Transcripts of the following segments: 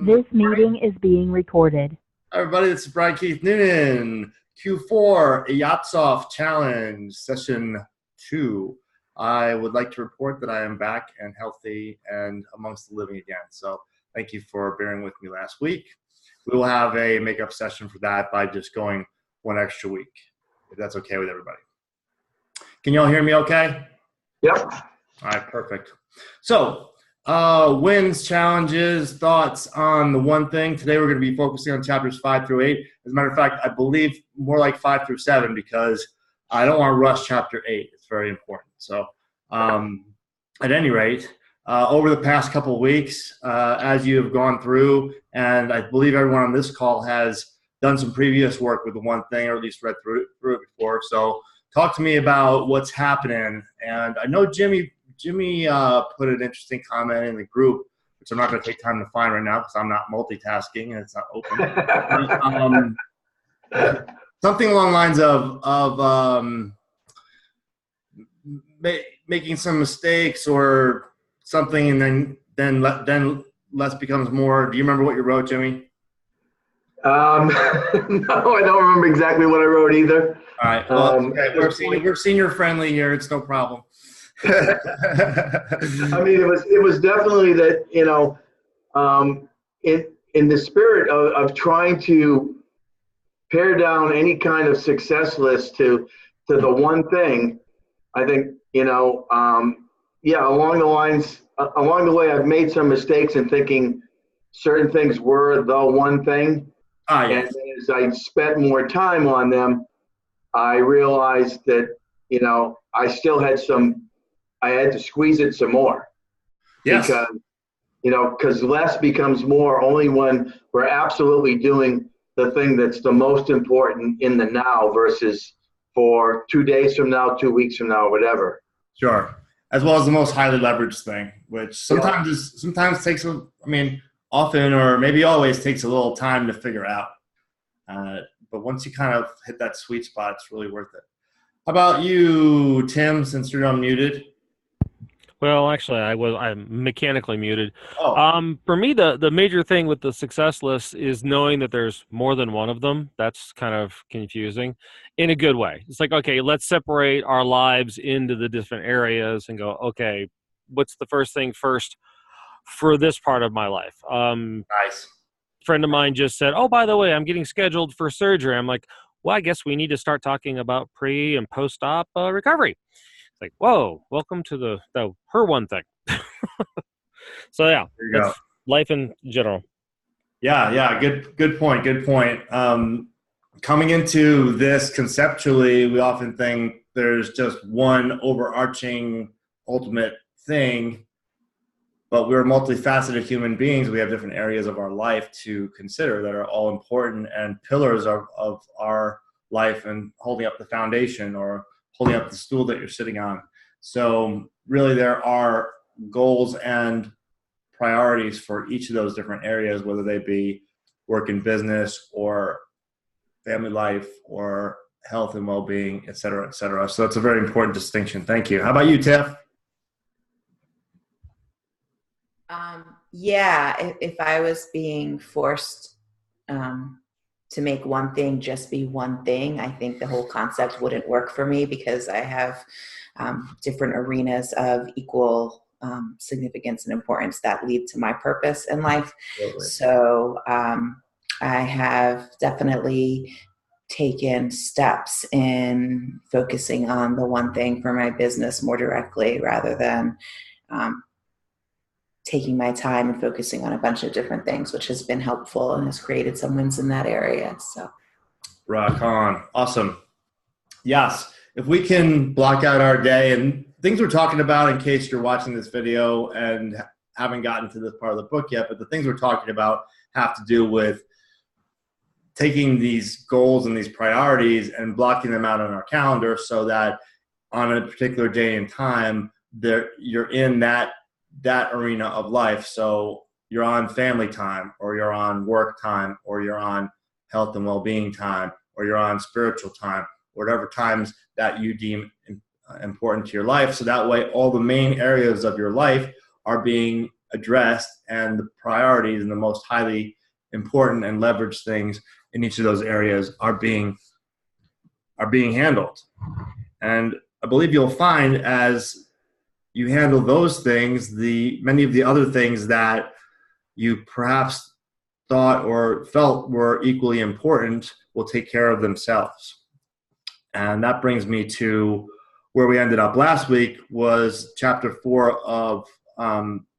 This meeting is being recorded. Hi everybody, this is Brian Keith Noonan, Q4 Yachtsoft Challenge, Session 2. I would like to report that I am back and healthy and amongst the living again. So thank you for bearing with me last week. We will have a makeup session for that by just going one extra week, if that's okay with everybody. Can you all hear me okay? Yep. All right, perfect. So, wins, challenges, thoughts on the one thing. Today we're going to be focusing on chapters 5 through 8. As a matter of fact, I believe more like 5 through 7 because I don't want to rush chapter 8. It's very important. So, at any rate, over the past couple of weeks, as you have gone through, and I believe everyone on this call has done some previous work with the one thing, or at least read through it before. So, talk to me about what's happening. And I know Jimmy put an interesting comment in the group, which I'm not going to take time to find right now because I'm not multitasking and it's not open. Something along the lines of making some mistakes or something, and then less becomes more. Do you remember what you wrote, Jimmy? No, I don't remember exactly what I wrote either. All right. Well, okay. We're senior friendly here. It's no problem. I mean, it was definitely that, in the spirit of trying to pare down any kind of success list to the one thing. I think, along the way, I've made some mistakes in thinking certain things were the one thing. Yes. And as I spent more time on them, I realized that, I had to squeeze it some more. Yes. Because less becomes more only when we're absolutely doing the thing that's the most important in the now versus for 2 days from now, 2 weeks from now, whatever. Sure. As well as the most highly leveraged thing, which often or maybe always takes a little time to figure out. But once you kind of hit that sweet spot, it's really worth it. How about you, Tim, since you're unmuted? Well, actually, I'm mechanically muted. Oh. For me, the major thing with the success list is knowing that there's more than one of them. That's kind of confusing in a good way. It's like, okay, let's separate our lives into the different areas and go, okay, what's the first thing first for this part of my life? Nice. A friend of mine just said, oh, by the way, I'm getting scheduled for surgery. I'm like, well, I guess we need to start talking about pre and post-op recovery. It's like, whoa, welcome to her one thing. So yeah, that's life in general. Yeah, good point. Coming into this conceptually, we often think there's just one overarching ultimate thing, but we're multifaceted human beings. We have different areas of our life to consider that are all important and pillars of our life and holding up the foundation or holding up the stool that you're sitting on. So really there are goals and priorities for each of those different areas, whether they be work and business or family life or health and well-being, et cetera, et cetera. So it's a very important distinction. Thank you. How about you, Tiff? If I was being forced to make one thing just be one thing, I think the whole concept wouldn't work for me because I have different arenas of equal significance and importance that lead to my purpose in life. Absolutely. So I have definitely taken steps in focusing on the one thing for my business more directly rather than taking my time and focusing on a bunch of different things, which has been helpful and has created some wins in that area. So, rock on. Awesome. Yes. If we can block out our day and things we're talking about, in case you're watching this video and haven't gotten to this part of the book yet, but the things we're talking about have to do with taking these goals and these priorities and blocking them out on our calendar so that on a particular day and time, you're in that arena of life. So you're on family time, or you're on work time, or you're on health and well-being time, or you're on spiritual time, whatever times that you deem important to your life. So that way all the main areas of your life are being addressed, and the priorities and the most highly important and leveraged things in each of those areas are being handled. And I believe you'll find as you handle those things, many of the other things that you perhaps thought or felt were equally important will take care of themselves. And that brings me to where we ended up last week, was chapter 4 of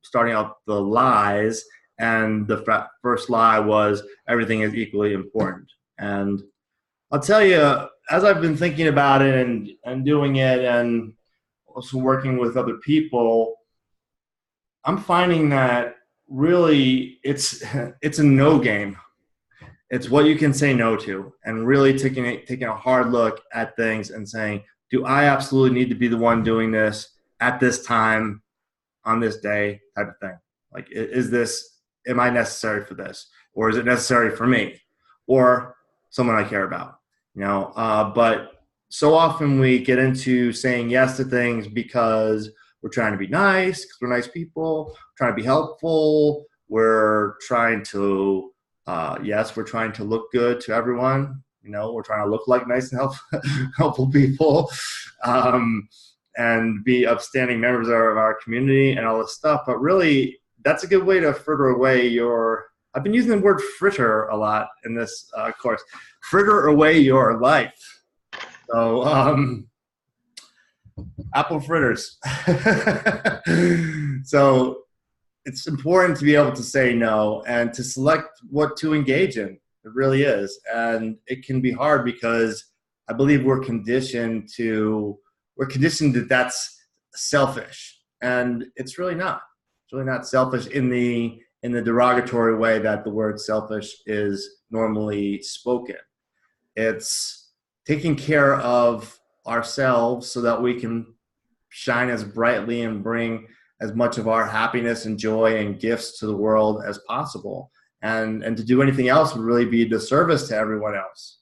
starting out the lies. And the first lie was everything is equally important. And I'll tell you, as I've been thinking about it and doing it and also working with other people, I'm finding that really it's a no game. It's what you can say no to, and really taking a hard look at things and saying, do I absolutely need to be the one doing this at this time on this day type of thing? Like, am I necessary for this? Or is it necessary for me or someone I care about? But so often we get into saying yes to things because we're trying to be nice, because we're nice people, trying to be helpful. We're trying to, we're trying to look good to everyone. We're trying to look like nice and helpful people, and be upstanding members of our community and all this stuff. But really, that's a good way to fritter away I've been using the word fritter a lot in this course. Fritter away your life. So, apple fritters. So it's important to be able to say no and to select what to engage in. It really is. And it can be hard because I believe we're conditioned that that's selfish. And it's really not. It's really not selfish in the derogatory way that the word selfish is normally spoken. It's taking care of ourselves so that we can shine as brightly and bring as much of our happiness and joy and gifts to the world as possible. And to do anything else would really be a disservice to everyone else.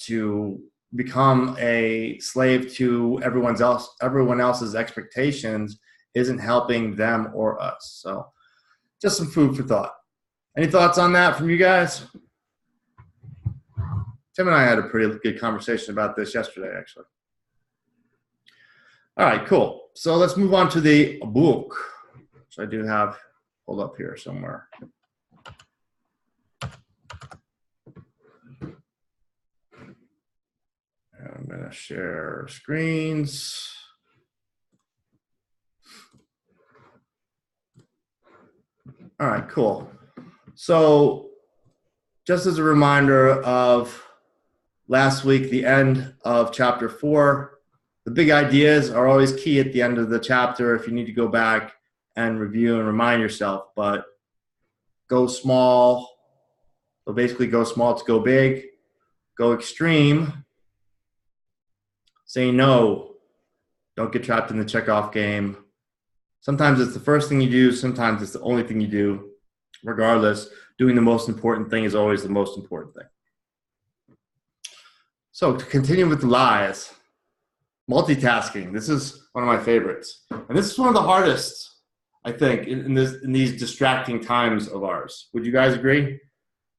To become a slave to everyone else's expectations isn't helping them or us. So just some food for thought. Any thoughts on that from you guys? Tim and I had a pretty good conversation about this yesterday, actually. All right, cool. So let's move on to the book, which I do have pulled up here somewhere. I'm going to share screens. All right, cool. So just as a reminder of last week, the end of chapter 4, the big ideas are always key at the end of the chapter if you need to go back and review and remind yourself. But go small. So basically go small to go big. Go extreme. Say no. Don't get trapped in the checkoff game. Sometimes it's the first thing you do. Sometimes it's the only thing you do. Regardless, doing the most important thing is always the most important thing. So to continue with the lies, multitasking. This is one of my favorites. And this is one of the hardest, I think, in these distracting times of ours. Would you guys agree?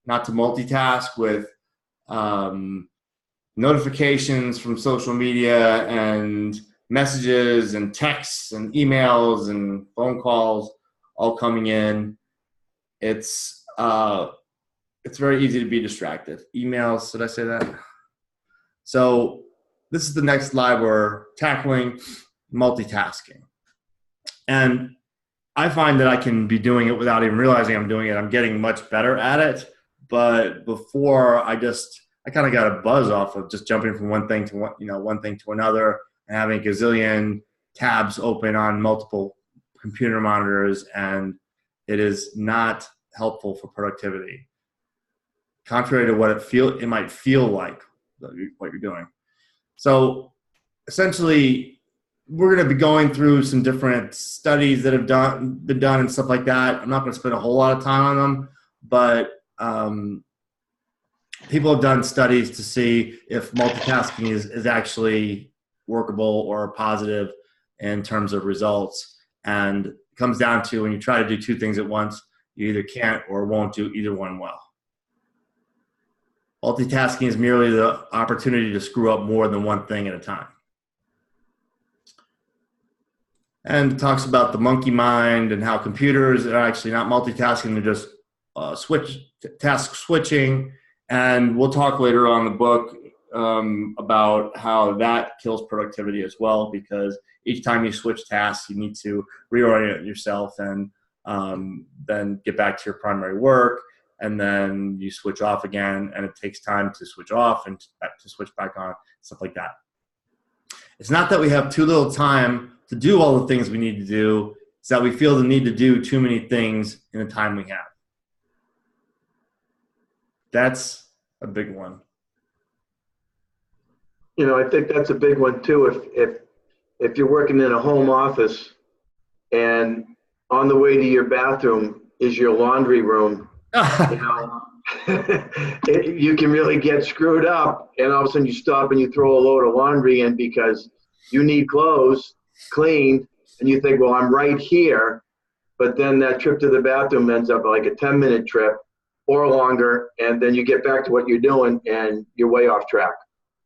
Not to multitask with notifications from social media and messages and texts and emails and phone calls all coming in. It's very easy to be distracted. Emails, did I say that? So this is the next slide. We're tackling multitasking. And I find that I can be doing it without even realizing I'm doing it. I'm getting much better at it. But before, I kind of got a buzz off of just jumping from one thing to another and having a gazillion tabs open on multiple computer monitors, and it is not helpful for productivity. Contrary to what it might feel like what you're doing. So essentially, we're going to be going through some different studies that have been done and stuff like that. I'm not going to spend a whole lot of time on them, but people have done studies to see if multitasking is actually workable or positive in terms of results. And comes down to when you try to do two things at once, you either can't or won't do either one well. Multitasking is merely the opportunity to screw up more than one thing at a time. And it talks about the monkey mind and how computers are actually not multitasking, they're just task switching. And we'll talk later on in the book about how that kills productivity as well, because each time you switch tasks, you need to reorient yourself and then get back to your primary work, and then you switch off again, and it takes time to switch off and to switch back on, stuff like that. It's not that we have too little time to do all the things we need to do, it's that we feel the need to do too many things in the time we have. That's a big one. You know, I think that's a big one too. If you're working in a home office and on the way to your bathroom is your laundry room, you know, you can really get screwed up, and all of a sudden you stop and you throw a load of laundry in because you need clothes cleaned, and you think, well, I'm right here, but then that trip to the bathroom ends up like a 10-minute trip or longer, and then you get back to what you're doing and you're way off track.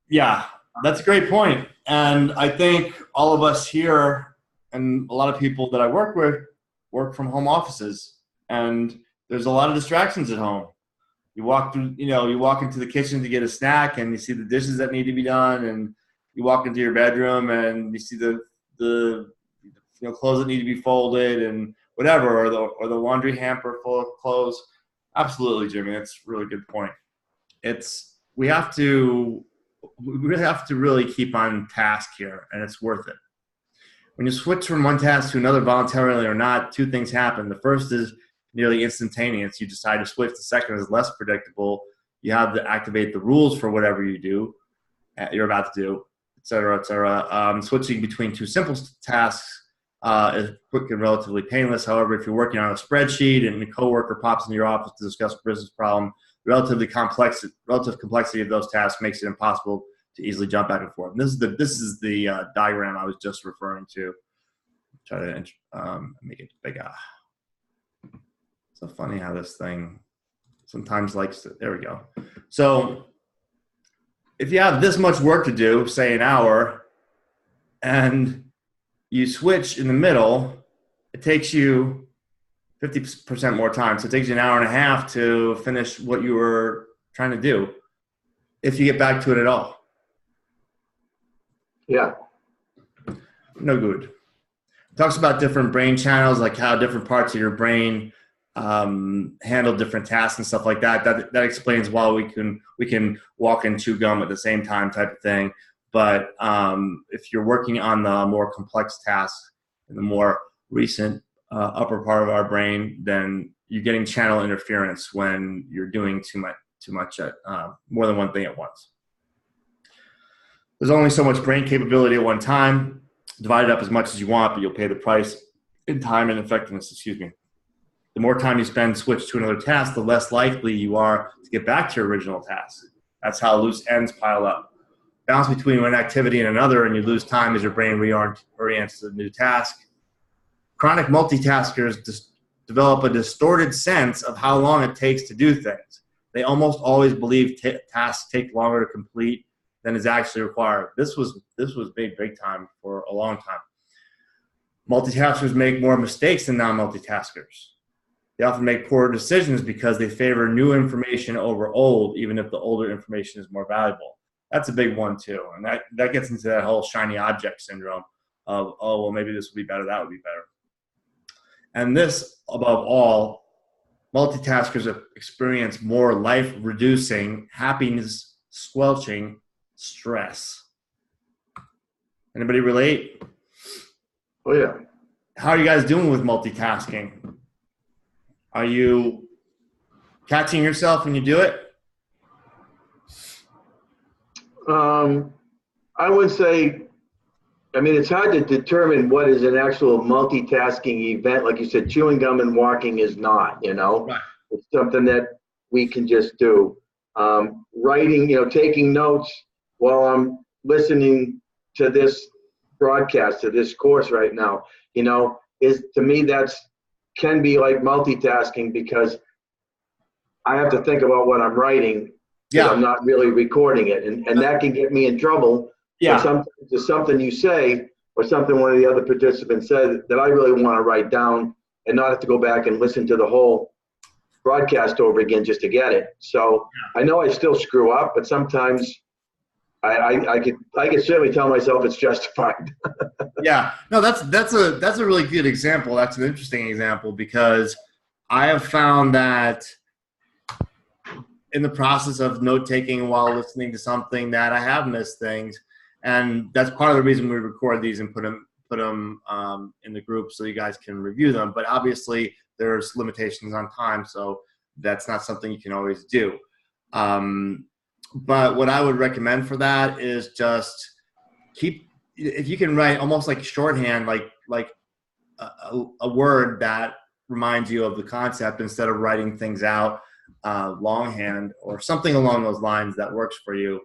Yeah, that's a great point. And I think all of us here and a lot of people that I work with work from home offices, and there's a lot of distractions at home. You walk into the kitchen to get a snack and you see the dishes that need to be done, and you walk into your bedroom and you see the clothes that need to be folded and whatever, or the laundry hamper full of clothes. Absolutely, Jimmy. That's a really good point. We really have to really keep on task here, and it's worth it. When you switch from one task to another voluntarily or not, two things happen. The first is nearly instantaneous. You decide to switch. The second is less predictable. You have to activate the rules for whatever you're about to do, et cetera, et cetera. Switching between two simple tasks is quick and relatively painless. However, if you're working on a spreadsheet and a coworker pops into your office to discuss a business problem, the relative complexity of those tasks makes it impossible to easily jump back and forth. And this is the diagram I was just referring to. Try to make it bigger. So funny how this thing sometimes likes to. There we go. So if you have this much work to do, say an hour, and you switch in the middle, it takes you 50% more time. So it takes you an hour and a half to finish what you were trying to do, if you get back to it at all. Yeah. No good. It talks about different brain channels, like how different parts of your brain handle different tasks and stuff like that. That explains why we can walk and chew gum at the same time, type of thing. But if you're working on the more complex tasks in the more recent upper part of our brain, then you're getting channel interference when you're doing too much at more than one thing at once. There's only so much brain capability at one time. Divide it up as much as you want, but you'll pay the price in time and effectiveness. The more time you spend switch to another task, the less likely you are to get back to your original task. That's how loose ends pile up. Balance between one activity and another, and you lose time as your brain reorients to the new task. Chronic multitaskers develop a distorted sense of how long it takes to do things. They almost always believe tasks take longer to complete than is actually required. This was big time for a long time. Multitaskers make more mistakes than non-multitaskers. They often make poor decisions because they favor new information over old, even if the older information is more valuable. That's a big one too, and that gets into that whole shiny object syndrome of, oh, well, maybe this would be better, that would be better. And this, above all, multitaskers experience more life-reducing, happiness-squelching stress. Anybody relate? Oh, yeah. How are you guys doing with multitasking? Are you catching yourself when you do it? I would say, it's hard to determine what is an actual multitasking event. Like you said, chewing gum and walking is not, Right. It's something that we can just do. Writing, taking notes while I'm listening to this broadcast, to this course right now, is, to me, can be like multitasking, because I have to think about what I'm writing. Yeah. I'm not really recording it, and that can get me in trouble. Yeah. But sometimes there's something you say or something one of the other participants said that I really want to write down and not have to go back and listen to the whole broadcast over again just to get it. So I know I still screw up, but sometimes I could certainly tell myself it's justified. Yeah, no, that's a really good example. That's an interesting example, because I have found that in the process of note taking while listening to something that I have missed things, and that's part of the reason we record these and put them in the group so you guys can review them. But obviously, there's limitations on time, so that's not something you can always do. But what I would recommend for that is just if you can write almost like shorthand, like a word that reminds you of the concept instead of writing things out longhand or something along those lines that works for you.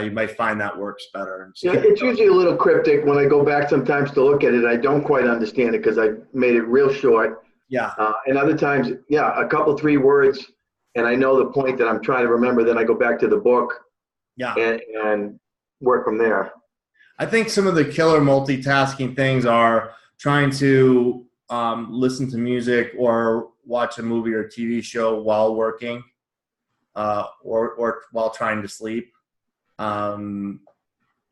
You might find that works better. Yeah, it's usually a little cryptic when I go back sometimes to look at it. I don't quite understand it because I made it real short. Yeah. And other times, a couple, 3 words, and I know the point that I'm trying to remember. Then I go back to the book. Yeah. And work from there. I think some of the killer multitasking things are trying to listen to music or watch a movie or TV show while working, or while trying to sleep. Something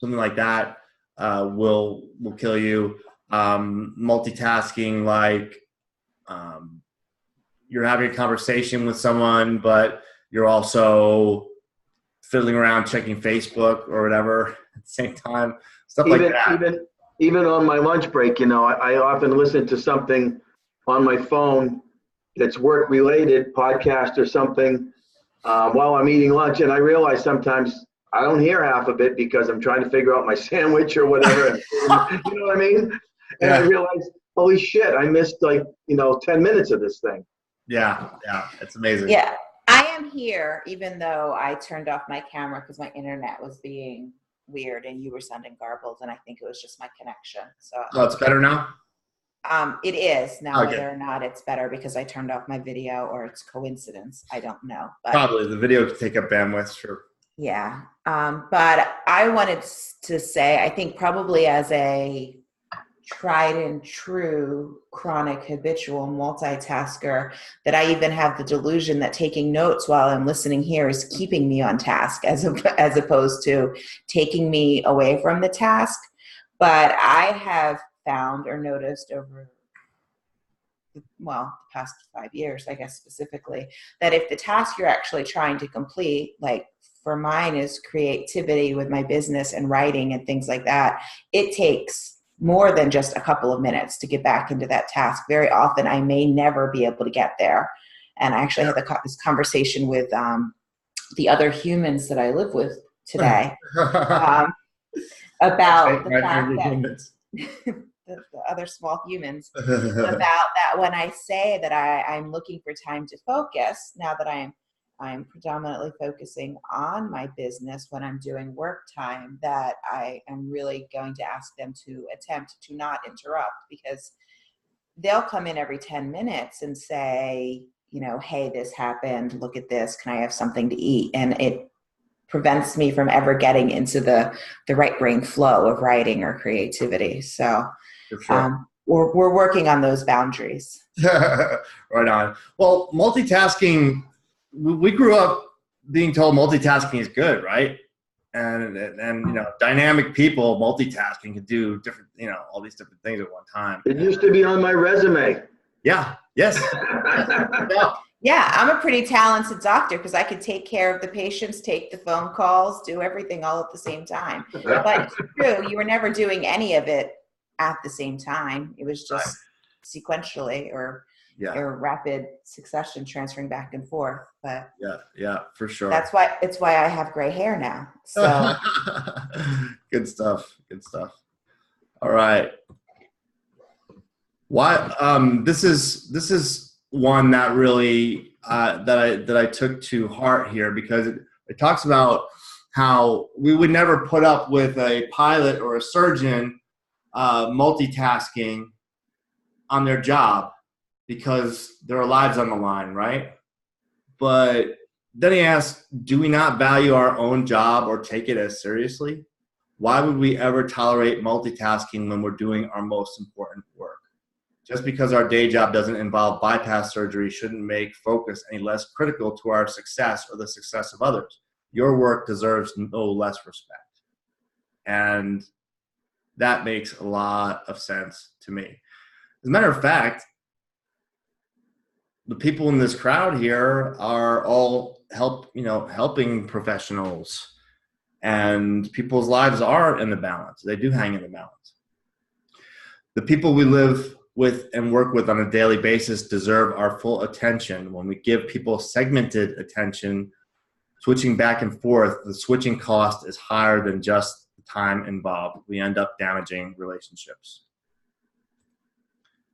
like that will kill you. Multitasking, like you're having a conversation with someone, but you're also fiddling around checking Facebook or whatever at the same time. Stuff like that. Even on my lunch break, I often listen to something on my phone that's work related, podcast or something, while I'm eating lunch, and I realize sometimes I don't hear half of it because I'm trying to figure out my sandwich or whatever. You know what I mean? And I realize, holy shit, I missed 10 minutes of this thing. Yeah, it's amazing. Yeah, I am here, even though I turned off my camera because my internet was being weird and you were sounding garbled, and I think it was just my connection. So it's better now? It is now. Okay. Whether or not it's better because I turned off my video or it's coincidence, I don't know. But probably the video could take up bandwidth, sure. Yeah. But I wanted to say, I think probably as a tried and true chronic habitual multitasker, that I even have the delusion that taking notes while I'm listening here is keeping me on task as opposed to taking me away from the task. But I have found or noticed over the past 5 years, I guess specifically, that if the task you're actually trying to complete, like for mine is creativity with my business and writing and things like that, it takes more than just a couple of minutes to get back into that task. Very often I may never be able to get there. And I actually had this conversation with the other humans that I live with today about the fact that the other small humans, about that when I say that I'm looking for time to focus, now that I'm predominantly focusing on my business when I'm doing work time, that I am really going to ask them to attempt to not interrupt, because they'll come in every 10 minutes and say, hey, this happened, look at this, can I have something to eat? And it prevents me from ever getting into the right brain flow of writing or creativity. So sure. We're working on those boundaries. Right on. Well, multitasking, we grew up being told multitasking is good, right? And dynamic people multitasking can do different, all these different things at one time. It used to be on my resume. Yeah. Yes. Yeah, I'm a pretty talented doctor because I could take care of the patients, take the phone calls, do everything all at the same time. But it's true, you were never doing any of it at the same time. It was just sequentially or rapid succession, transferring back and forth. But yeah, for sure. That's why I have gray hair now. So Good stuff. All right. This is one that really that I took to heart here, because it talks about how we would never put up with a pilot or a surgeon multitasking on their job because there are lives on the line, right? But then he asks, do we not value our own job or take it as seriously? Why would we ever tolerate multitasking when we're doing our most important work? Just because our day job doesn't involve bypass surgery shouldn't make focus any less critical to our success or the success of others. Your work deserves no less respect. And that makes a lot of sense to me. As a matter of fact, the people in this crowd here are all helping professionals, and people's lives are in the balance. They do hang in the balance. The people we live with and work with on a daily basis deserve our full attention. When we give people segmented attention, switching back and forth, the switching cost is higher than just the time involved. We end up damaging relationships.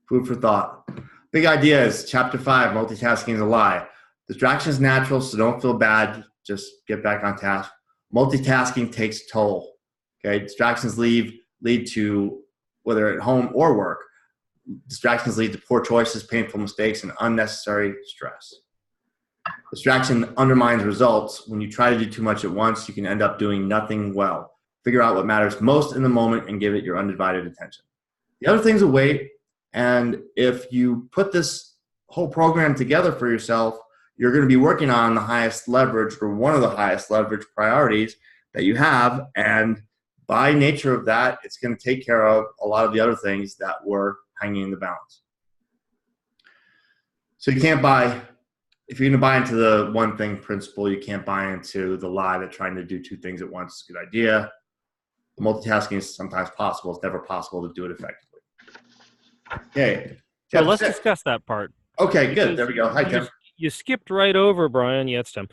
Food for thought. Big ideas, chapter 5, multitasking is a lie. Distraction is natural, so don't feel bad. Just get back on task. Multitasking takes toll. Okay, distractions lead to, whether at home or work, distractions lead to poor choices, painful mistakes, and unnecessary stress. Distraction undermines results. When you try to do too much at once, you can end up doing nothing well. Figure out what matters most in the moment and give it your undivided attention. The other things will wait, and if you put this whole program together for yourself, you're going to be working on the highest leverage, or one of the highest leverage priorities that you have, and by nature of that, it's going to take care of a lot of the other things that were hanging in the balance. So you can't buy, if you're going to buy into the one thing principle, you can't buy into the lie that trying to do two things at once is a good idea. Multitasking is sometimes possible. It's never possible to do it effectively. Okay. So let's discuss that part. Okay, good. There we go. Hi, Tim. You skipped right over, Brian. Yeah, it's Tim.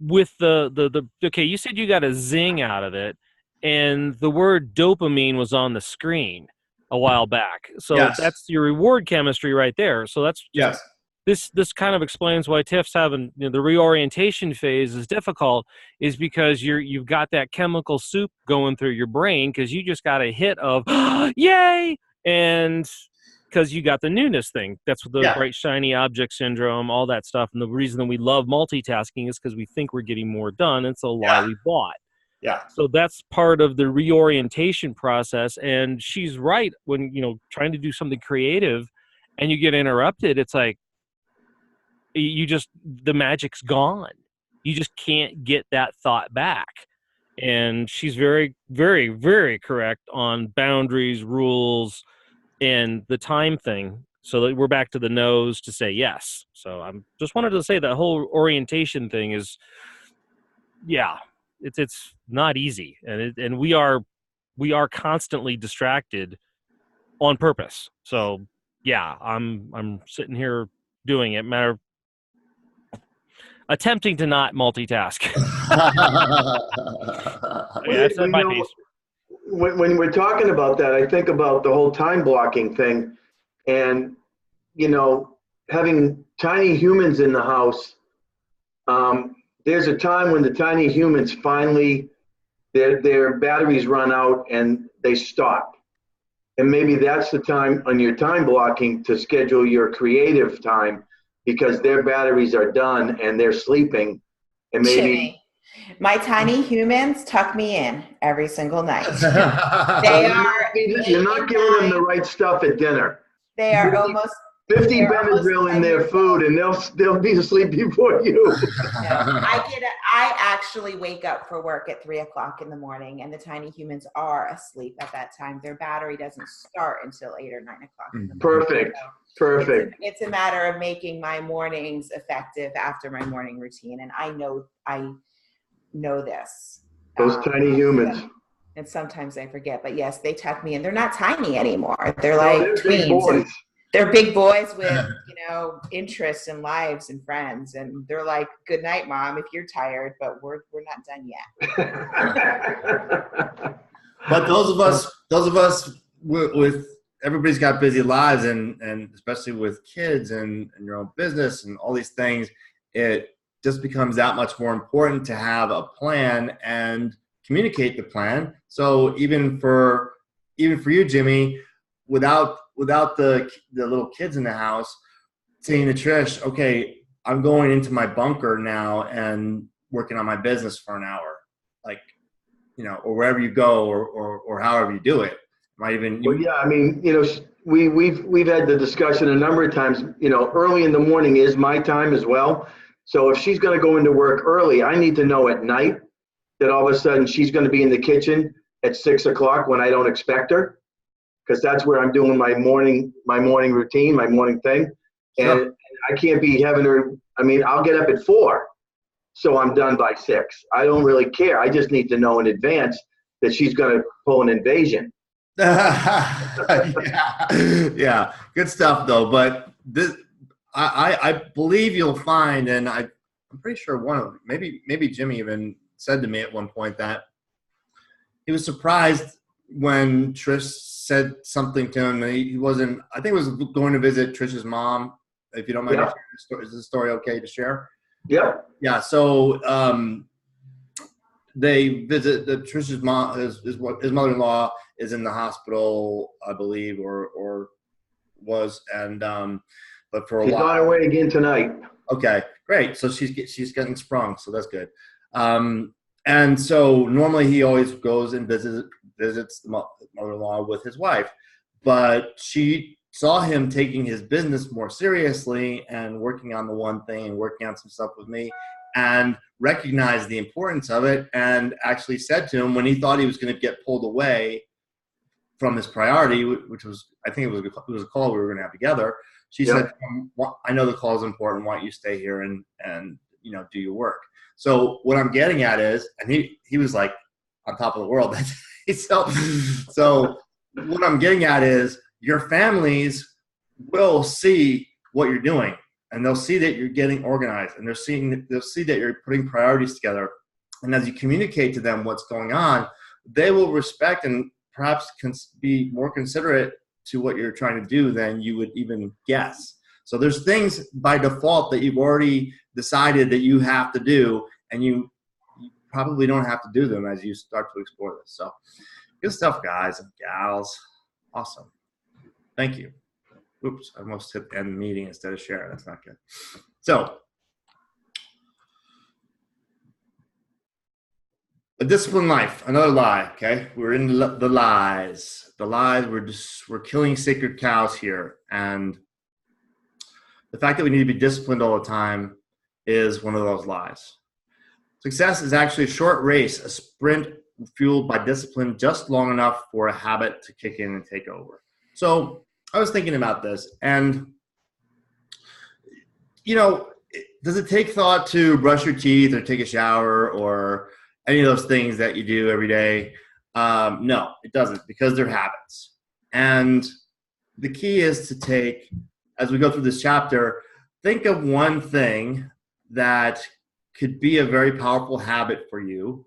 With okay, you said you got a zing out of it, and the word dopamine was on the screen a while back. So yes. That's your reward chemistry right there. So that's yes. This kind of explains why Tiff's having, the reorientation phase is difficult, is because you've got that chemical soup going through your brain because you just got a hit of yay, and because you got the newness thing. That's the bright shiny object syndrome, all that stuff. And the reason that we love multitasking is because we think we're getting more done. It's a lie we bought. Yeah. So that's part of the reorientation process. And she's right, when trying to do something creative and you get interrupted, it's like the magic's gone. You just can't get that thought back. And she's very, very, very correct on boundaries, rules, and the time thing. So that we're back to the no's to say yes. So I'm just wanted to say that whole orientation thing is, it's not easy, and we are constantly distracted on purpose. So I'm sitting here doing it, attempting to not multitask. It's at my pace. When we're talking about that, I think about the whole time blocking thing, and having tiny humans in the house. There's a time when the tiny humans finally, their batteries run out and they stop. And maybe that's the time on your time blocking to schedule your creative time, because their batteries are done and they're sleeping. And maybe Jimmy, my tiny humans tuck me in every single night. They are. You're not giving them the right stuff at dinner. They are almost 50 Benadryl in their food, and they'll be asleep before you. I actually wake up for work at 3:00 in the morning, and the tiny humans are asleep at that time. Their battery doesn't start until 8 or 9 o'clock in the morning. Perfect. Perfect. It's a matter of making my mornings effective after my morning routine, and I know this. Those tiny humans. And sometimes I forget, but yes, they tuck me in. They're not tiny anymore. They're like they're tweens. big boys. They're big boys with, interests and lives and friends. And they're like, good night, Mom, if you're tired, but we're not done yet. But those of us with everybody's got busy lives, and especially with kids and your own business and all these things, it just becomes that much more important to have a plan and communicate the plan. So even for you, Jimmy, without without the little kids in the house, saying to Trish, okay, I'm going into my bunker now and working on my business for an hour, like, or wherever you go, or however you do it. Might even. Well, yeah, I mean, we've had the discussion a number of times. Early in the morning is my time as well. So if she's going to go into work early, I need to know at night that all of a sudden she's going to be in the kitchen at 6 o'clock when I don't expect her, because that's where I'm doing my morning routine, my morning thing. Sure. And I can't be having her. I mean, I'll get up at 4, so I'm done by 6. I don't really care. I just need to know in advance that she's going to pull an invasion. Yeah, good stuff though. But this, I believe you'll find, and I'm pretty sure one of them, maybe Jimmy even said to me at one point that he was surprised when Trish said something to him. He wasn't. I think it was going to visit Trish's mom. If you don't mind, is the story okay to share? Yeah. Yeah. So they visit Trish's mom. His mother-in-law is in the hospital, I believe, or was, and but for a while. She's on her way again tonight. Okay, great. So she's getting sprung, so that's good. And so normally he always goes and visits the mother-in-law with his wife, but she saw him taking his business more seriously and working on the one thing and working on some stuff with me, and recognized the importance of it, and actually said to him when he thought he was going to get pulled away from his priority, which was, I think it was a call we were going to have together. She said, I know the call is important. Why don't you stay here and do your work? So what I'm getting at is, and he was like on top of the world. So what I'm getting at is your families will see what you're doing, and they'll see that you're getting organized, and they'll see that you're putting priorities together. And as you communicate to them what's going on, they will respect and perhaps be more considerate to what you're trying to do than you would even guess. So there's things by default that you've already decided that you have to do, and you probably don't have to do them as you start to explore this. So good stuff, guys and gals. Awesome. Thank you. Oops, I almost hit end the meeting instead of share. That's not good. So a disciplined life, another lie, okay? We're in the lies. The lies, we're killing sacred cows here. And the fact that we need to be disciplined all the time is one of those lies. Success is actually a short race, a sprint fueled by discipline just long enough for a habit to kick in and take over. So I was thinking about this, and, does it take thought to brush your teeth or take a shower or any of those things that you do every day? No, it doesn't, because they're habits. And the key is to take, as we go through this chapter, think of one thing that could be a very powerful habit for you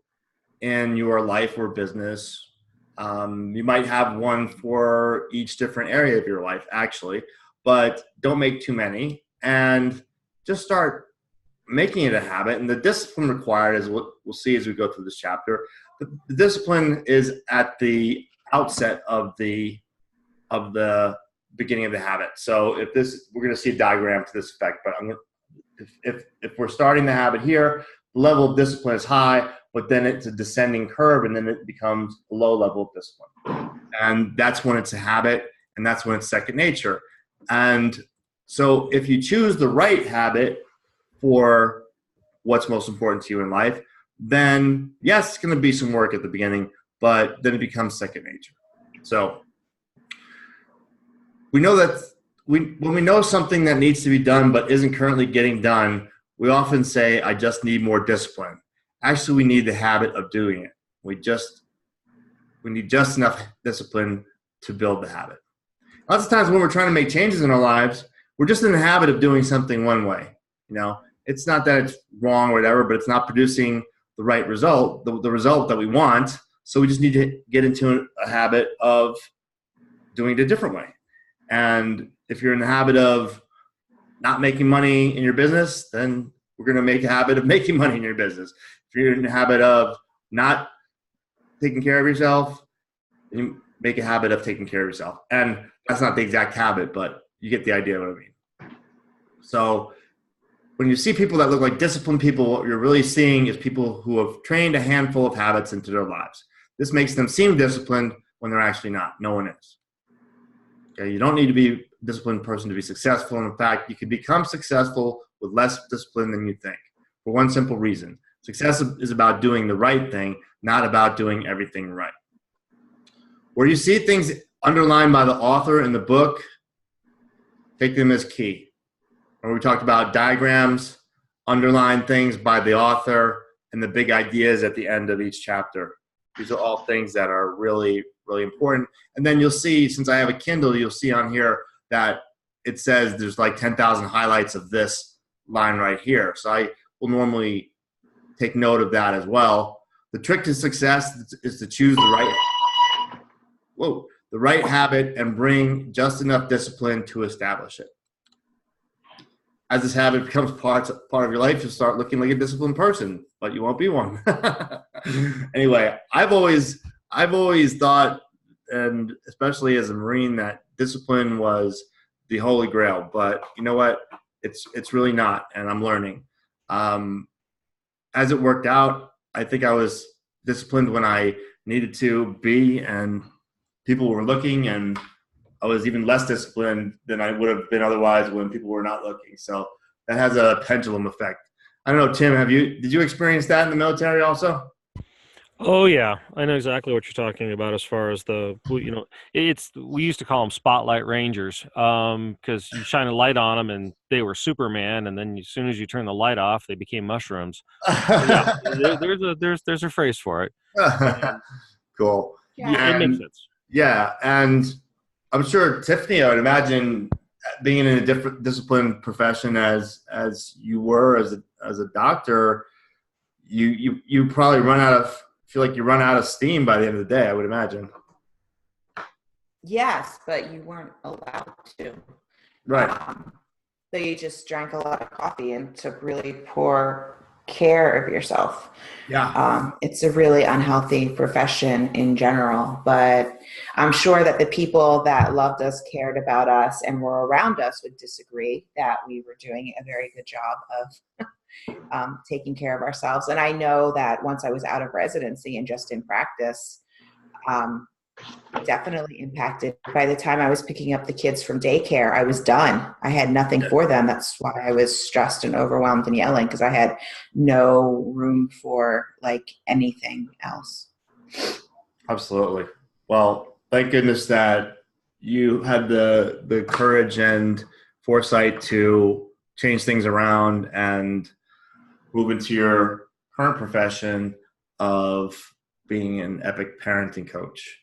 in your life or business. You might have one for each different area of your life, actually, but don't make too many, and just start making it a habit. And the discipline required is what we'll see as we go through this chapter. The discipline is at the outset of the beginning of the habit. So we're going to see a diagram to this effect, but if we're starting the habit here, the level of discipline is high, but then it's a descending curve, and then it becomes a low level of discipline. And that's when it's a habit, and that's when it's second nature. And so if you choose the right habit for what's most important to you in life, then yes, it's going to be some work at the beginning, but then it becomes second nature. So we know that when we know something that needs to be done but isn't currently getting done, we often say, I just need more discipline. Actually, we need the habit of doing it. We need just enough discipline to build the habit. Lots of times when we're trying to make changes in our lives, we're just in the habit of doing something one way. It's not that it's wrong or whatever, but it's not producing the right result, the result that we want. So we just need to get into a habit of doing it a different way. And if you're in the habit of not making money in your business, then we're going to make a habit of making money in your business. If you're in the habit of not taking care of yourself, then you make a habit of taking care of yourself. And That's not the exact habit, but you get the idea of what I mean. So when you see people that look like disciplined people, what you're really seeing is people who have trained a handful of habits into their lives. This makes them seem disciplined when they're actually not. No one is. Okay, you don't need to be a disciplined person to be successful. And in fact, you can become successful with less discipline than you think, for one simple reason. Success is about doing the right thing, not about doing everything right. Where you see things underlined by the author in the book, take them as key. Or we talked about diagrams, underline things by the author, and the big ideas at the end of each chapter. These are all things that are really, really important. And then you'll see, since I have a Kindle, you'll see on here that it says there's like 10,000 highlights of this line right here. So I will normally take note of that as well. The trick to success is to choose the right habit and bring just enough discipline to establish it. As this habit becomes part of your life, you'll start looking like a disciplined person, but you won't be one. Anyway, I've always thought, and especially as a Marine, that discipline was the holy grail. But you know what? It's really not, and I'm learning. As it worked out, I think I was disciplined when I needed to be, and people were looking, and I was even less disciplined than I would have been otherwise when people were not looking. So that has a pendulum effect. I don't know, Tim, did you experience that in the military also? Oh yeah, I know exactly what you're talking about as far as we used to call them spotlight rangers, because you shine a light on them and they were Superman, and then as soon as you turn the light off, they became mushrooms. Yeah, there's a phrase for it. Cool. Yeah. It makes sense. Yeah, and I'm sure, Tiffany, I would imagine being in a different disciplined profession as you were as a doctor, you probably feel like you run out of steam by the end of the day, I would imagine. Yes, but you weren't allowed to. Right. So you just drank a lot of coffee and took really poor care of yourself. Yeah. It's a really unhealthy profession in general, but I'm sure that the people that loved us, cared about us, and were around us would disagree that we were doing a very good job of taking care of ourselves. And I know that once I was out of residency and just in practice, it definitely impacted. By the time I was picking up the kids from daycare, I was done. I had nothing for them. That's why I was stressed and overwhelmed and yelling, because I had no room for like anything else. Absolutely. Well, thank goodness that you had the courage and foresight to change things around and move into your current profession of being an epic parenting coach.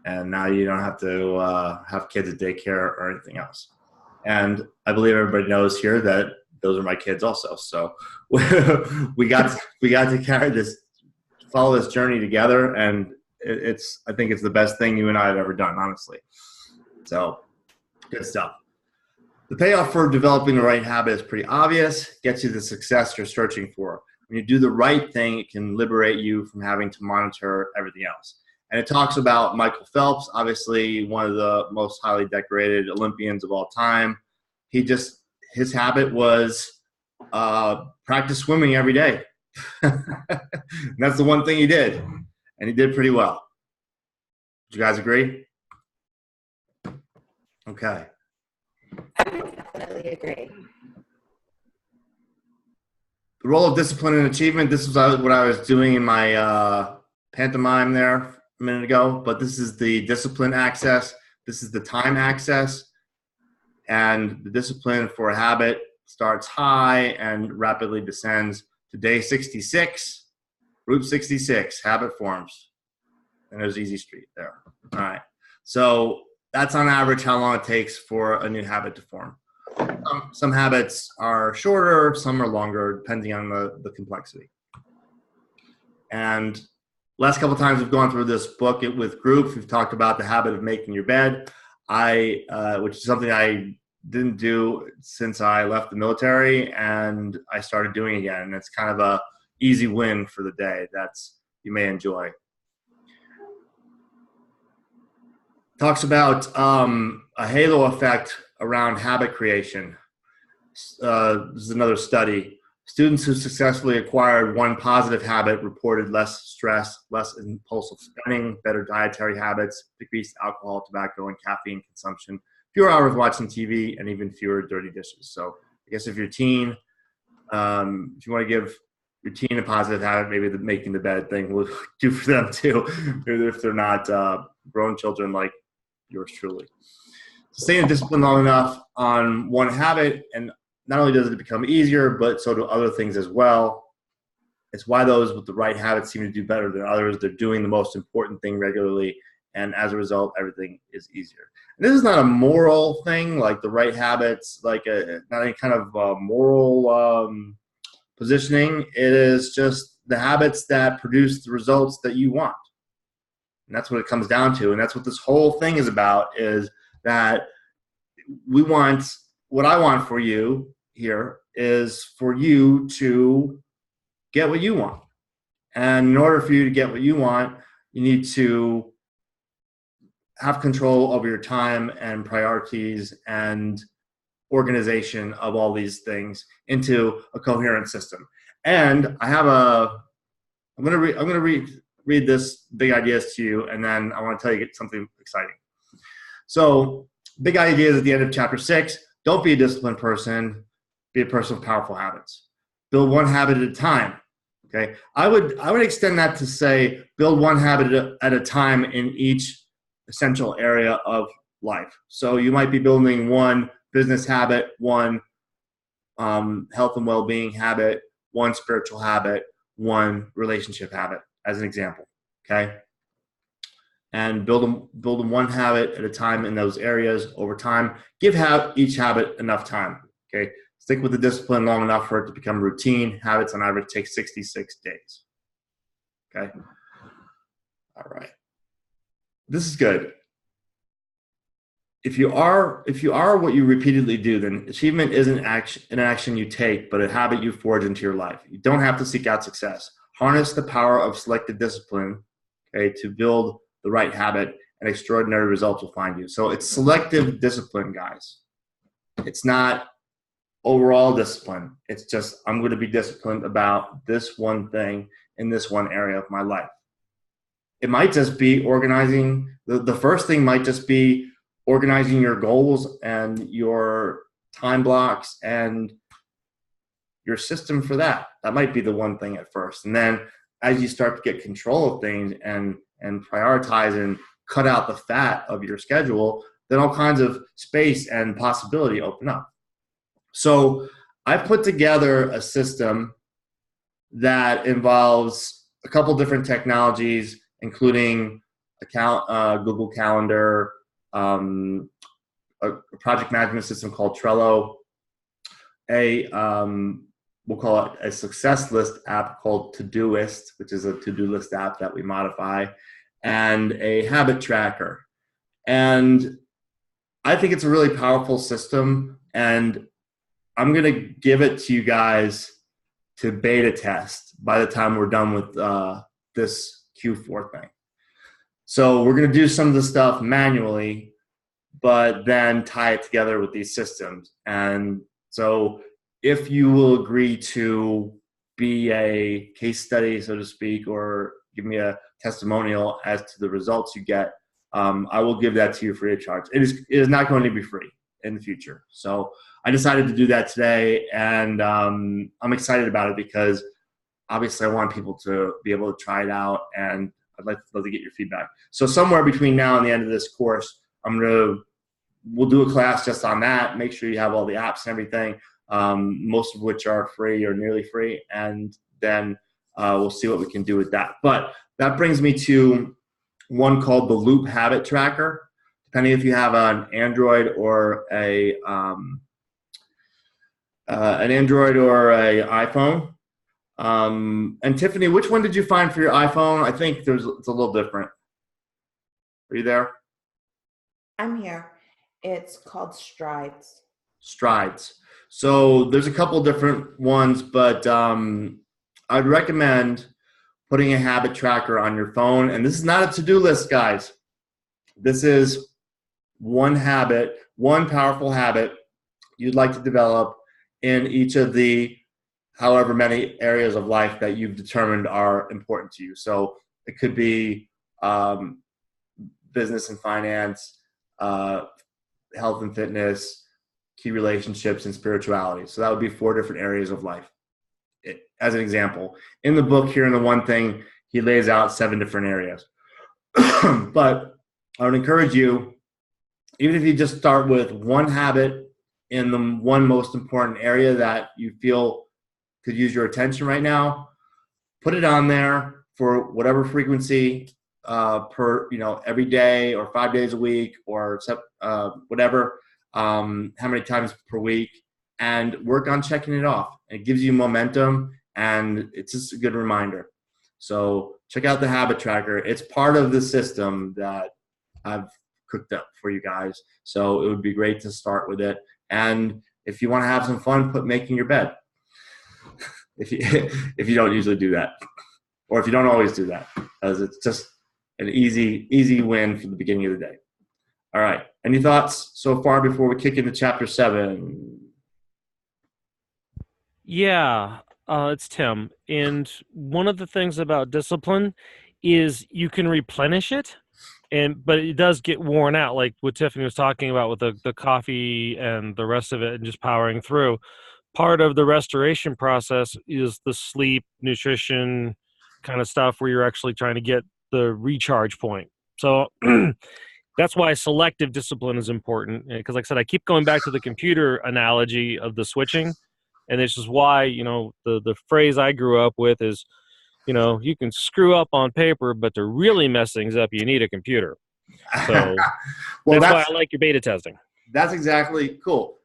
And now you don't have to have kids at daycare or anything else. And I believe everybody knows here that those are my kids also. So we got to follow this journey together, and I think it's the best thing you and I have ever done, honestly. So good stuff. The payoff for developing the right habit is pretty obvious. Gets you the success you're searching for. When you do the right thing, it can liberate you from having to monitor everything else. And it talks about Michael Phelps, obviously one of the most highly decorated Olympians of all time. His habit was practice swimming every day. And that's the one thing he did. And he did pretty well. Do you guys agree? Okay. I definitely agree. The role of discipline and achievement, this is what I was doing in my pantomime there a minute ago, but this is the discipline axis. This is the time axis. And the discipline for a habit starts high and rapidly descends to day 66, Route 66, habit forms. And there's Easy Street there. All right. So that's on average how long it takes for a new habit to form. Some habits are shorter, some are longer, depending on the complexity. And last couple of times we've gone through this book with groups. We've talked about the habit of making your bed, which is something I didn't do since I left the military, and I started doing again. And it's kind of a easy win for the day. You may enjoy. talks about a halo effect around habit creation. This is another study. Students who successfully acquired one positive habit reported less stress, less impulsive spending, better dietary habits, decreased alcohol, tobacco, and caffeine consumption, fewer hours watching TV, and even fewer dirty dishes. So I guess if you're a teen, if you want to give your teen a positive habit, maybe the making the bed thing will do for them too, if they're not grown children like yours truly. Staying disciplined long enough on one habit, and not only does it become easier, but so do other things as well. It's why those with the right habits seem to do better than others. They're doing the most important thing regularly, and as a result, everything is easier. And this is not a moral thing, like the right habits, like not any kind of moral positioning. It is just the habits that produce the results that you want. And that's what it comes down to. And that's what this whole thing is about, is that what I want for you here is for you to get what you want. And in order for you to get what you want, you need to have control over your time and priorities and organization of all these things into a coherent system. And I'm going to read this big ideas to you, and then I want to tell you something exciting. So, big ideas at the end of chapter 6. Don't be a disciplined person. Be a person with powerful habits. Build one habit at a time. Okay, I would extend that to say build one habit at a time in each essential area of life. So you might be building one business habit, one health and well-being habit, one spiritual habit, one relationship habit, as an example. Okay, and build them one habit at a time in those areas over time. Give each habit enough time. Okay. Stick with the discipline long enough for it to become routine. Habits on average take 66 days. Okay. All right. This is good. If you are what you repeatedly do, then achievement isn't an action you take, but a habit you forge into your life. You don't have to seek out success. Harness the power of selective discipline, okay, to build the right habit, and extraordinary results will find you. So it's selective discipline, guys. It's not overall discipline. It's just, I'm going to be disciplined about this one thing in this one area of my life. It might just be organizing. The first thing might just be organizing your goals and your time blocks and your system for that. That might be the one thing at first. And then as you start to get control of things and prioritize and cut out the fat of your schedule, then all kinds of space and possibility open up. So I put together a system that involves a couple different technologies, including Google Calendar, a project management system called Trello, we'll call it a success list app called Todoist, which is a to-do list app that we modify, and a habit tracker. And I think it's a really powerful system, and I'm going to give it to you guys to beta test by the time we're done with this Q4 thing. So we're going to do some of the stuff manually, but then tie it together with these systems. And so if you will agree to be a case study, so to speak, or give me a testimonial as to the results you get, I will give that to you free of charge. It is not going to be free in the future. So I decided to do that today, and I'm excited about it because obviously I want people to be able to try it out, and I'd love to get your feedback. So somewhere between now and the end of this course, we'll do a class just on that. Make sure you have all the apps and everything, most of which are free or nearly free, and then we'll see what we can do with that. But that brings me to one called the Loop Habit Tracker. Depending if you have an Android or an iPhone. And Tiffany, which one did you find for your iPhone? I think it's a little different. Are you there? I'm here. It's called Strides. Strides. So there's a couple different ones, but I'd recommend putting a habit tracker on your phone. And this is not a to-do list, guys. This is one habit, one powerful habit you'd like to develop in each of the however many areas of life that you've determined are important to you. So it could be business and finance, health and fitness, key relationships, and spirituality. So that would be 4 different areas of life. As an example, in the book here in the one thing, he lays out 7 different areas. But I would encourage you, even if you just start with one habit in the one most important area that you feel could use your attention right now, put it on there for whatever frequency per, every day or 5 days a week or whatever, how many times per week, and work on checking it off. It gives you momentum, and it's just a good reminder. So check out the habit tracker. It's part of the system that I've cooked up for you guys. So it would be great to start with it. And if you want to have some fun, put making your bed. if you don't usually do that, or if you don't always do that, as it's just an easy win for the beginning of the day. All right. Any thoughts so far before we kick into chapter 7? Yeah, it's Tim. And one of the things about discipline is you can replenish it, but it does get worn out, like what Tiffany was talking about with the coffee and the rest of it and just powering through. Part of the restoration process is the sleep, nutrition kind of stuff where you're actually trying to get the recharge point. So that's why selective discipline is important. Because like I said, I keep going back to the computer analogy of the switching. And this is why, the phrase I grew up with is, you can screw up on paper, but to really mess things up, you need a computer. So Well, that's why I like your beta testing. That's exactly cool.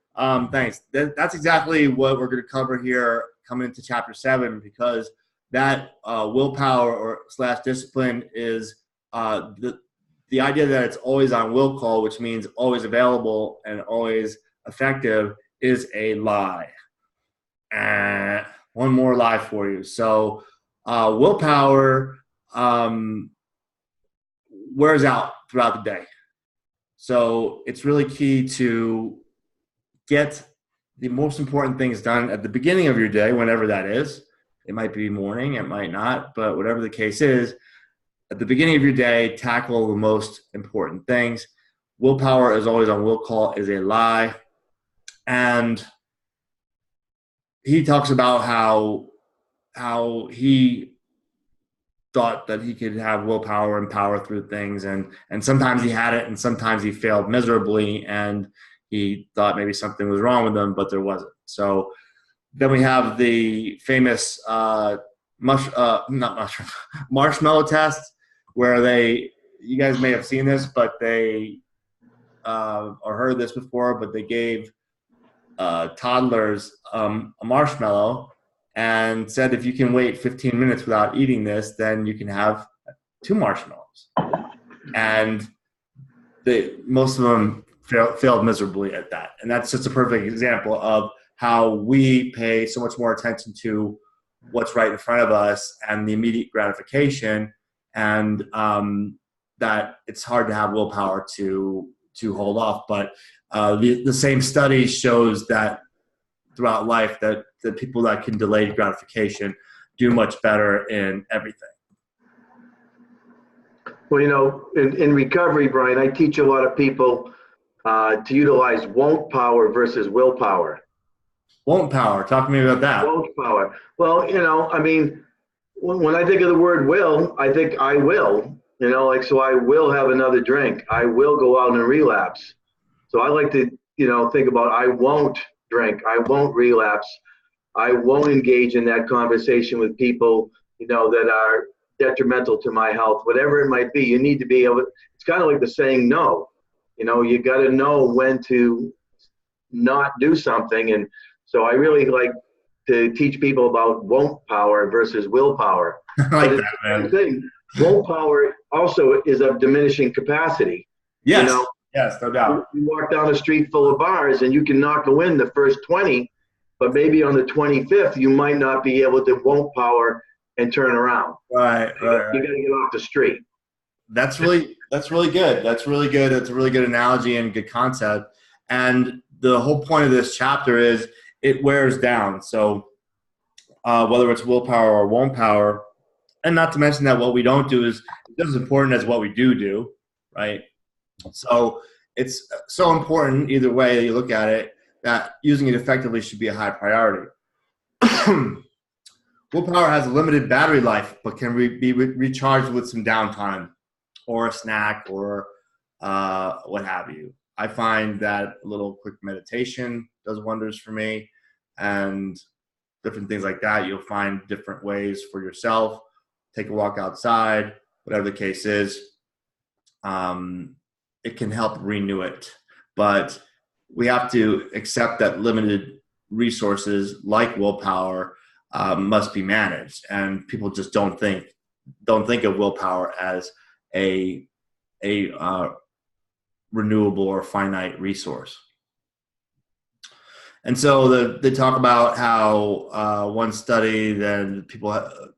Thanks. That's exactly what we're going to cover here coming into chapter 7, because that willpower or / discipline is the idea that it's always on will call, which means always available and always effective, is a lie. One more lie for you. So willpower wears out throughout the day. So it's really key to get the most important things done at the beginning of your day, whenever that is. It might be morning, it might not, but whatever the case is, at the beginning of your day, tackle the most important things. Willpower is always on will call is a lie. And he talks about how he thought that he could have willpower and power through things, and sometimes he had it and sometimes he failed miserably, and he thought maybe something was wrong with him, but there wasn't. So then we have the famous marshmallow test, where you guys may have seen this, but they or heard this before, but they gave toddlers a marshmallow and said, if you can wait 15 minutes without eating this, then you can have 2 marshmallows. And most of them failed miserably at that. And that's just a perfect example of how we pay so much more attention to what's right in front of us and the immediate gratification, and that it's hard to have willpower to hold off. But the same study shows that throughout life, that the people that can delay gratification do much better in everything. Well, in recovery, Brian, I teach a lot of people to utilize won't power versus willpower. Won't power. Talk to me about that. Won't power. Well, when I think of the word will, I think I will. So I will have another drink. I will go out and relapse. So I like to, think about I won't drink. I won't relapse. I won't engage in that conversation with people, that are detrimental to my health, whatever it might be. You need to be able, it's kind of like the saying no. You got to know when to not do something. And so I really like to teach people about won't power versus willpower. I like that, man. Willpower also is of diminishing capacity. Yes, yes, no doubt. You walk down a street full of bars and you can knock a win the first 20, but maybe on the 25th, you might not be able to won't power and turn around. Right. You got to get off the street. That's really good. That's really good. It's a really good analogy and good concept. And the whole point of this chapter is it wears down. So whether it's willpower or won't power, and not to mention that what we don't do is just as important as what we do, right? So it's so important either way that you look at it that using it effectively should be a high priority. Willpower has a limited battery life, but can be recharged with some downtime or a snack or what have you. I find that a little quick meditation does wonders for me, and different things like that. You'll find different ways for yourself. Take a walk outside, whatever the case is. It can help renew it. But we have to accept that limited resources like willpower must be managed, and people just don't think of willpower as a renewable or finite resource. And so they talk about how one study, then people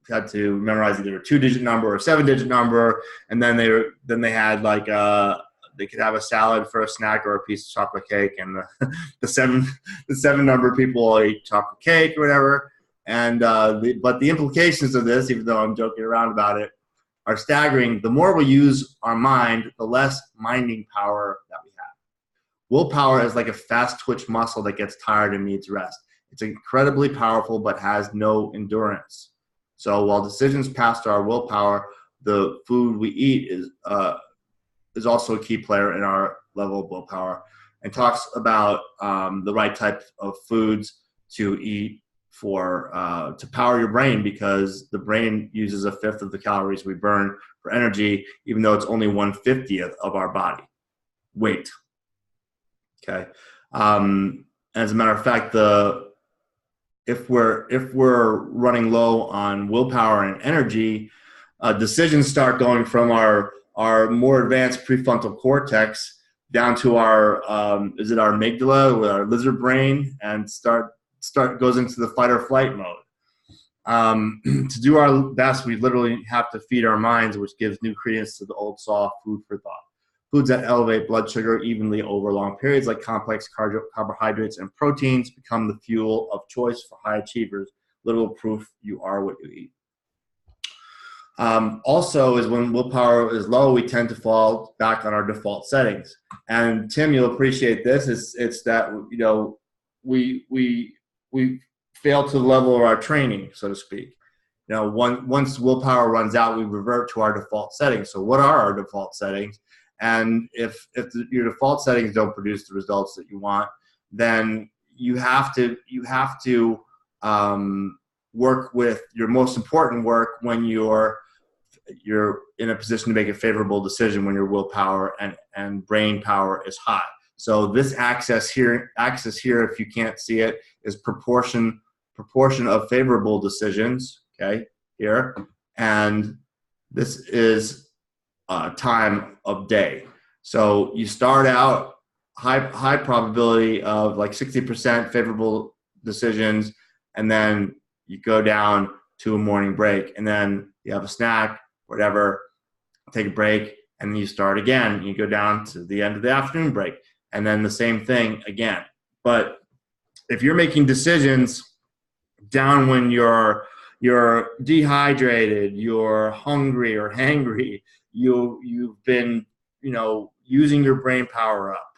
had to memorize either a 2-digit number or a 7-digit number, and then they had like they could have a salad for a snack or a piece of chocolate cake, and the seven number people all eat chocolate cake or whatever. And but the implications of this, even though I'm joking around about it, are staggering. The more we use our mind, the less minding power that we have. Willpower is like a fast twitch muscle that gets tired and needs rest. It's incredibly powerful but has no endurance. So while decisions pass to our willpower, the food we eat is also a key player in our level of willpower, and talks about the right type of foods to eat for to power your brain, because the brain uses 1/5 of the calories we burn for energy, even though it's only 1/50th of our body weight. Okay. As a matter of fact, if we're running low on willpower and energy, decisions start going from our more advanced prefrontal cortex down to our is it our amygdala or our lizard brain, and goes into the fight or flight mode. To do our best, we literally have to feed our minds, which gives new credence to the old saw, food for thought. Foods that elevate blood sugar evenly over long periods, like complex carbohydrates and proteins, become the fuel of choice for high achievers. Little proof you are what you eat. Also, is when willpower is low, we tend to fall back on our default settings. And Tim, you'll appreciate this. It's that we fail to the level of our training, so to speak. Once willpower runs out, we revert to our default settings. So what are our default settings? And if your default settings don't produce the results that you want, then you have to work with your most important work when you're in a position to make a favorable decision, when your willpower and brain power is high. So this axis here, if you can't see it, is proportion of favorable decisions, okay, here. And this is time of day. So you start out high probability of like 60% favorable decisions, and then you go down to a morning break, and then you have a snack, whatever, take a break, and then you start again. You go down to the end of the afternoon break, and then the same thing again. But if you're making decisions down when you're dehydrated, you're hungry or hangry, you've been using your brain power up,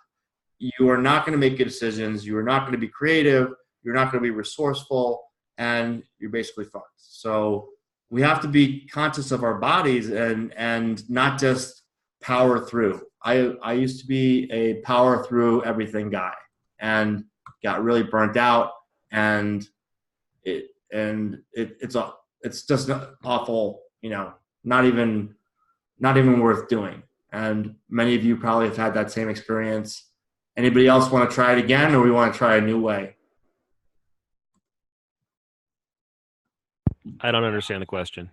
you are not going to make good decisions. You are not going to be creative. You're not going to be resourceful, and you're basically fucked. So we have to be conscious of our bodies and not just power through. I used to be a power through everything guy and got really burnt out, and it's just awful, not even worth doing. And many of you probably have had that same experience. Anybody else want to try it again, or we want to try a new way? I don't understand the question.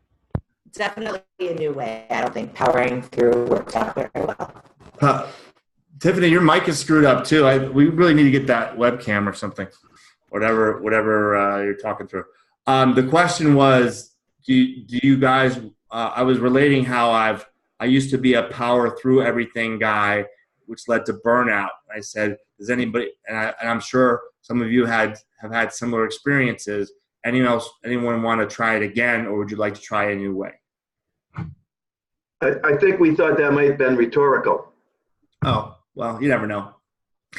Definitely a new way. I don't think powering through works out very well. Tiffany, your mic is screwed up too. We really need to get that webcam or something, whatever you're talking through. The question was, do you guys? I was relating how I've I used to be a power through everything guy, which led to burnout. I said, does anybody, and I'm sure some of you have had similar experiences. Anyone want to try it again, or would you like to try a new way? I think we thought that might have been rhetorical. Oh, well, you never know.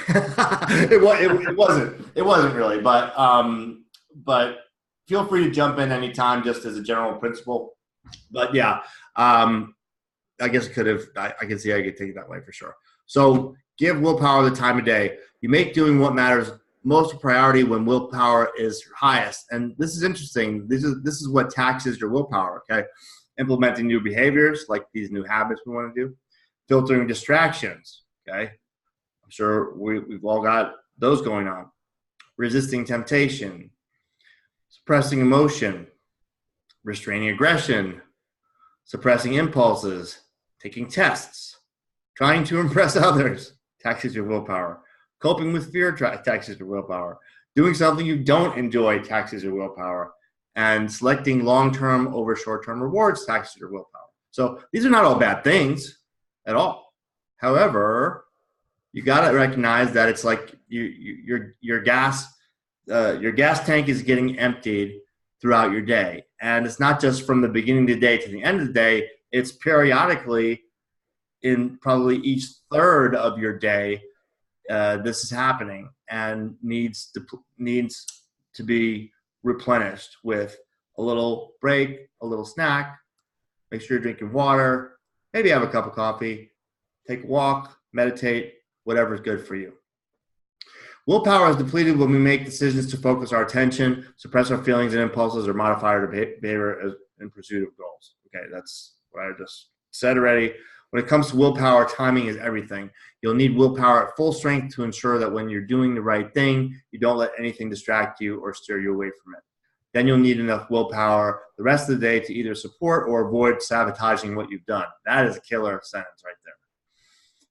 it wasn't really, but feel free to jump in anytime, just as a general principle. But yeah, I guess I can see I could take it that way for sure. So give willpower the time of day. You make doing what matters most a priority when willpower is highest. And this is interesting. This is what taxes your willpower, okay? Implementing new behaviors, like these new habits we want to do. Filtering distractions, okay? I'm sure we've all got those going on. Resisting temptation. Suppressing emotion. Restraining aggression. Suppressing impulses. Taking tests. Trying to impress others taxes your willpower. Coping with fear taxes your willpower. Doing something you don't enjoy taxes your willpower. And selecting long-term over short-term rewards taxes your willpower. So these are not all bad things at all. However, you got to recognize that it's like your gas tank is getting emptied throughout your day. And it's not just from the beginning of the day to the end of the day. It's periodically in probably each third of your day, this is happening and needs to be replenished with a little break, a little snack. Make sure you're drinking water. Maybe have a cup of coffee. Take a walk. Meditate. Whatever's good for you. Willpower is depleted when we make decisions to focus our attention, suppress our feelings and impulses, or modify our behavior in pursuit of goals. Okay, that's what I just said already. When it comes to willpower, timing is everything. You'll need willpower at full strength to ensure that when you're doing the right thing, you don't let anything distract you or steer you away from it. Then you'll need enough willpower the rest of the day to either support or avoid sabotaging what you've done. That is a killer sentence right there.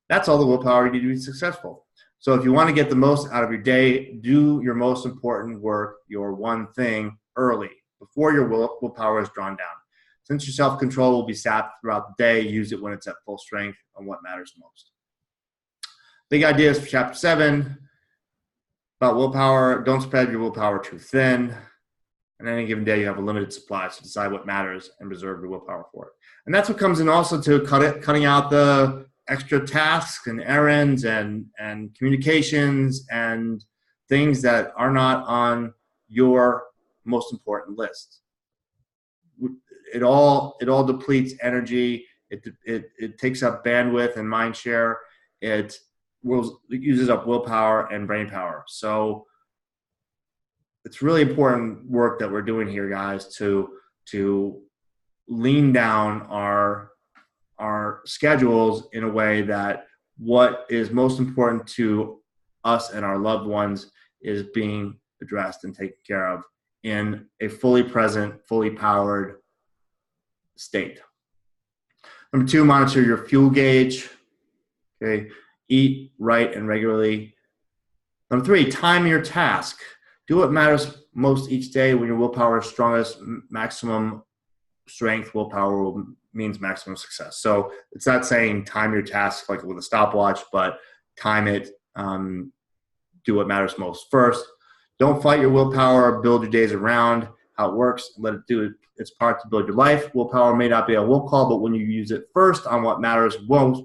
That's all the willpower you need to be successful. So if you want to get the most out of your day, do your most important work, your one thing, early, before your willpower is drawn down. Since your self-control will be sapped throughout the day, use it when it's at full strength on what matters most. Big ideas for Chapter 7 about willpower. Don't spread your willpower too thin. On any given day, you have a limited supply, so decide what matters and reserve your willpower for it. And that's what comes in also to cutting out the extra tasks and errands and communications and things that are not on your most important list. It all depletes energy. It takes up bandwidth and mind share. It uses up willpower and brain power. So it's really important work that we're doing here, guys, to lean down our schedules in a way that what is most important to us and our loved ones is being addressed and taken care of in a fully present, fully powered state. Number 2, monitor your fuel gauge. Okay, eat right and regularly. Number 3, time your task. Do what matters most each day. When your willpower is strongest, maximum strength willpower means maximum success. So it's not saying time your task like with a stopwatch, but time it. Do what matters most first. Don't fight your willpower. Build your days around how it works. Let it do its part to build your life. Willpower may not be a will call, but when you use it first on what matters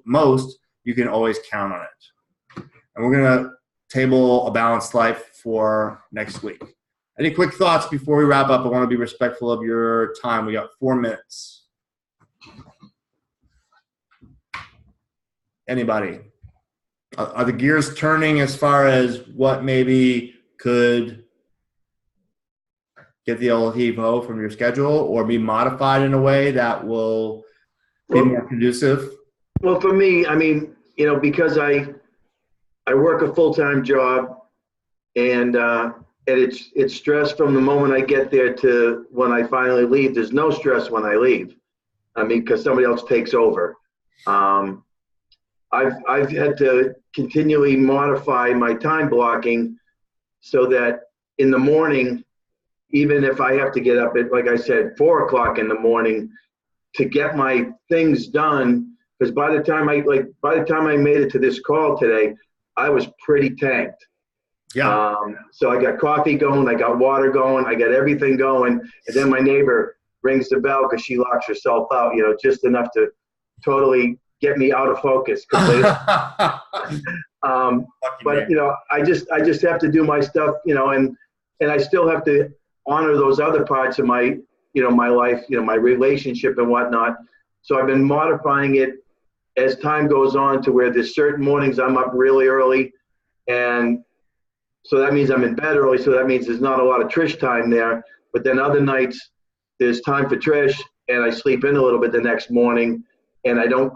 most, you can always count on it. And we're going to table a balanced life for next week. Any quick thoughts before we wrap up? I want to be respectful of your time. We got 4 minutes. Anybody? Are the gears turning as far as what maybe could get the old heave-ho from your schedule or be modified in a way that will be more conducive? Well, for me, I mean, because I work a full-time job and it's stress from the moment I get there to when I finally leave. There's no stress when I leave. I mean, because somebody else takes over. I've had to continually modify my time blocking so that in the morning, even if I have to get up at, like I said, 4 o'clock in the morning to get my things done because by the time I made it to this call today, I was pretty tanked. Yeah. So I got coffee going, I got water going, I got everything going, and then my neighbor rings the bell because she locks herself out, just enough to totally get me out of focus completely. But I just have to do my stuff, and I still have to honor those other parts of my, my life, my relationship and whatnot. So I've been modifying it as time goes on to where there's certain mornings I'm up really early, and so that means I'm in bed early. So that means there's not a lot of Trish time there. But then other nights there's time for Trish, and I sleep in a little bit the next morning, and I don't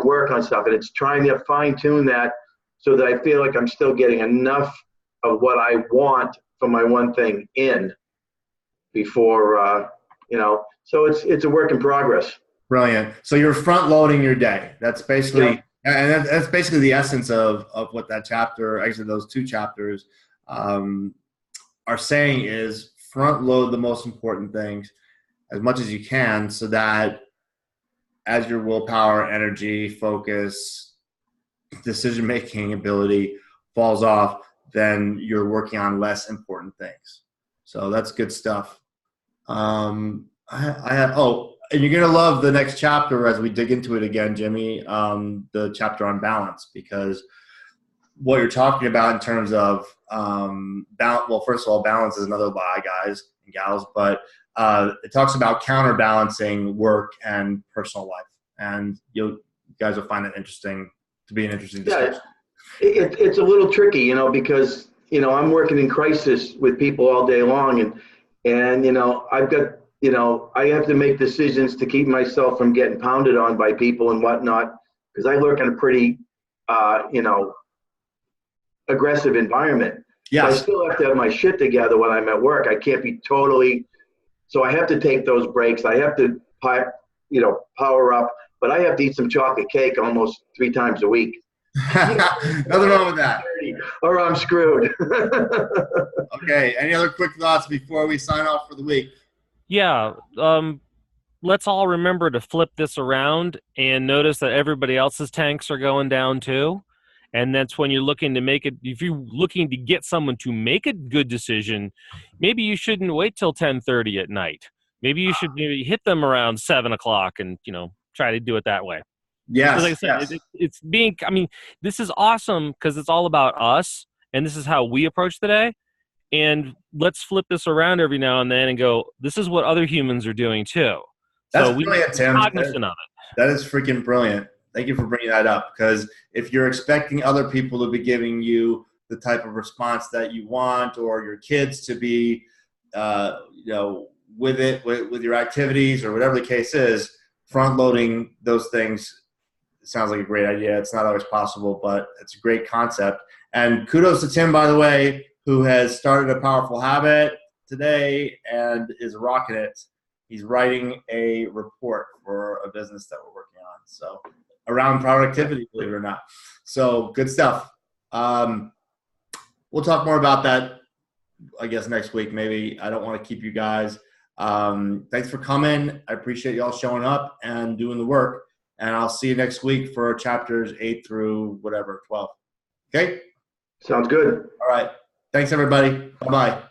work on stuff. And it's trying to fine tune that so that I feel like I'm still getting enough of what I want from my one thing in before, so it's a work in progress. Brilliant. So you're front loading your day. That's basically, and that's basically the essence of what that chapter, actually those two chapters, are saying is front load the most important things as much as you can, so that as your willpower, energy, focus, decision-making ability falls off, then you're working on less important things. So that's good stuff. And you're going to love the next chapter as we dig into it again, Jimmy, the chapter on balance, because what you're talking about in terms of well, first of all, balance is another lie, guys and gals, but it talks about counterbalancing work and personal life. And you guys will find it interesting to be an interesting discussion. Yeah, it's a little tricky, because, I'm working in crisis with people all day long, and I've got, I have to make decisions to keep myself from getting pounded on by people and whatnot, because I work in a pretty, aggressive environment. Yes. So I still have to have my shit together when I'm at work. I can't be totally, so I have to take those breaks. I have to, power up, but I have to eat some chocolate cake almost 3 times a week. Nothing wrong with that. Or I'm screwed. Okay. Any other quick thoughts before we sign off for the week? Yeah. Let's all remember to flip this around and notice that everybody else's tanks are going down too. And that's when you're looking to make it. If you're looking to get someone to make a good decision, maybe you shouldn't wait till 10:30 at night. Maybe you should maybe hit them around 7 o'clock and, try to do it that way. Yes. Like I said, yes. it's being, this is awesome because it's all about us, and this is how we approach the day. And let's flip this around every now and then and go, this is what other humans are doing too. That's so brilliant, Tim. Cognizant of it. That is freaking brilliant. Thank you for bringing that up, because if you're expecting other people to be giving you the type of response that you want, or your kids to be, with your activities or whatever the case is, front loading those things sounds like a great idea. It's not always possible, but it's a great concept. And kudos to Tim, by the way, who has started a powerful habit today and is rocking it. He's writing a report for a business that we're working on. So around productivity, believe it or not. So good stuff. We'll talk more about that, I guess, next week. Maybe. I don't want to keep you guys. Thanks for coming. I appreciate y'all showing up and doing the work. And I'll see you next week for chapters 8 through 12. Okay? Sounds good. All right. Thanks, everybody. Bye-bye.